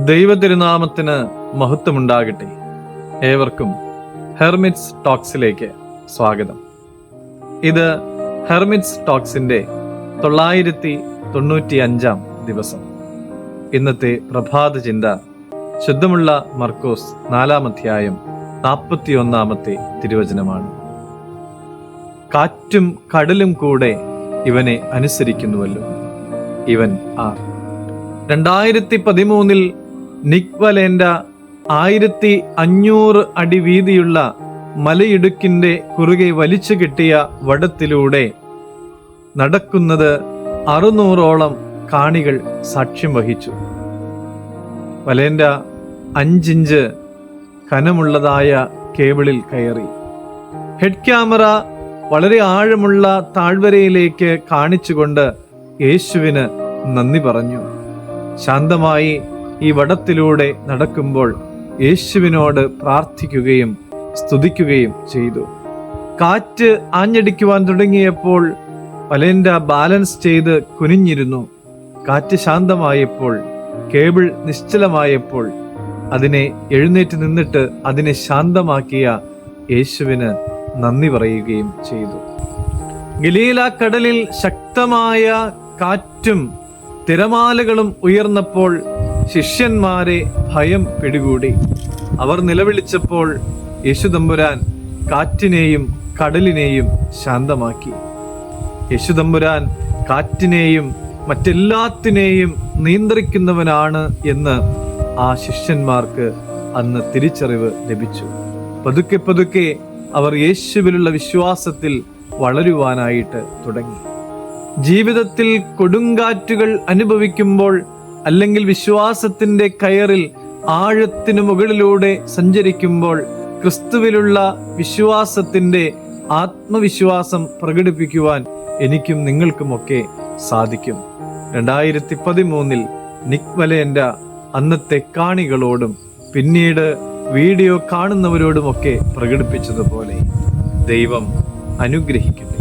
ദൈവതിരുനാമത്തിന് മഹത്വമുണ്ടാകട്ടെ. ഏവർക്കും ഹെർമിറ്റ്സ് ടോക്സിലേക്ക് സ്വാഗതം. ഇത് ഹെർമിറ്റ്സ് ടോക്സിന്റെ 995 ദിവസം. ഇന്നത്തെ പ്രഭാത ചിന്ത ശുദ്ധമുള്ള മർക്കോസ് 4-ാം അധ്യായം 41-ാമത്തെ തിരുവചനമാണ്. കാറ്റും കടലും കൂടെ ഇവനെ അനുസരിക്കുന്നുവല്ലോ. ഇവൻ ആർ? 2013 നിക് വലേൻഡ 1500 അടി വീതിയുള്ള മലയിടുക്കിന്റെ കുറുകെ വലിച്ചു കെട്ടിയ വടത്തിലൂടെ നടക്കുന്നത് 600ഓളം കാണികൾ സാക്ഷ്യം വഹിച്ചു. വലേൻഡ 5 ഇഞ്ച് കനമുള്ളതായ കേബിളിൽ കയറി. ഹെഡ് ക്യാമറ വളരെ ആഴമുള്ള താഴ്വരയിലേക്ക് കാണിച്ചുകൊണ്ട് യേശുവിന് നന്ദി പറഞ്ഞു. ശാന്തമായി ഈ വടത്തിലൂടെ നടക്കുമ്പോൾ യേശുവിനോട് പ്രാർത്ഥിക്കുകയും സ്തുതിക്കുകയും ചെയ്തു. കാറ്റ് ആഞ്ഞടിക്കുവാൻ തുടങ്ങിയപ്പോൾ വലേൻഡ ബാലൻസ് ചെയ്ത് കുനിഞ്ഞിരുന്നു. കാറ്റ് ശാന്തമായപ്പോൾ, കേബിൾ നിശ്ചലമായപ്പോൾ അതിനെ എഴുന്നേറ്റ് നിന്നിട്ട് അതിനെ ശാന്തമാക്കിയ യേശുവിന് നന്ദി പറയുകയും ചെയ്തു. ഗലീല കടലിൽ ശക്തമായ കാറ്റും തിരമാലകളും ഉയർന്നപ്പോൾ ശിഷ്യന്മാരെ ഭയം പിടികൂടി. അവർ നിലവിളിച്ചപ്പോൾ യേശുതമ്പുരാൻ കാറ്റിനെയും കടലിനെയും ശാന്തമാക്കി. യേശുതമ്പുരാൻ കാറ്റിനെയും മറ്റെല്ലാത്തിനെയും നിയന്ത്രിക്കുന്നവനാണ് എന്ന് ആ ശിഷ്യന്മാർക്ക് അന്ന് തിരിച്ചറിവ് ലഭിച്ചു. പതുക്കെ പതുക്കെ അവർ യേശുവിലുള്ള വിശ്വാസത്തിൽ വളരുവാനായിട്ട് തുടങ്ങി. ജീവിതത്തിൽ കൊടുങ്കാറ്റുകൾ അനുഭവിക്കുമ്പോൾ, അല്ലെങ്കിൽ വിശ്വാസത്തിന്റെ കയറിൽ ആഴത്തിനു മുകളിലൂടെ സഞ്ചരിക്കുമ്പോൾ, ക്രിസ്തുവിലുള്ള വിശ്വാസത്തിന്റെ ആത്മവിശ്വാസം പ്രകടിപ്പിക്കുവാൻ എനിക്കും നിങ്ങൾക്കുമൊക്കെ സാധിക്കും. 2013 നിക് വലേൻഡ അന്നത്തെ കാണികളോടും പിന്നീട് വീഡിയോ കാണുന്നവരോടുമൊക്കെ പ്രകടിപ്പിച്ചതുപോലെ ദൈവം അനുഗ്രഹിക്കട്ടെ.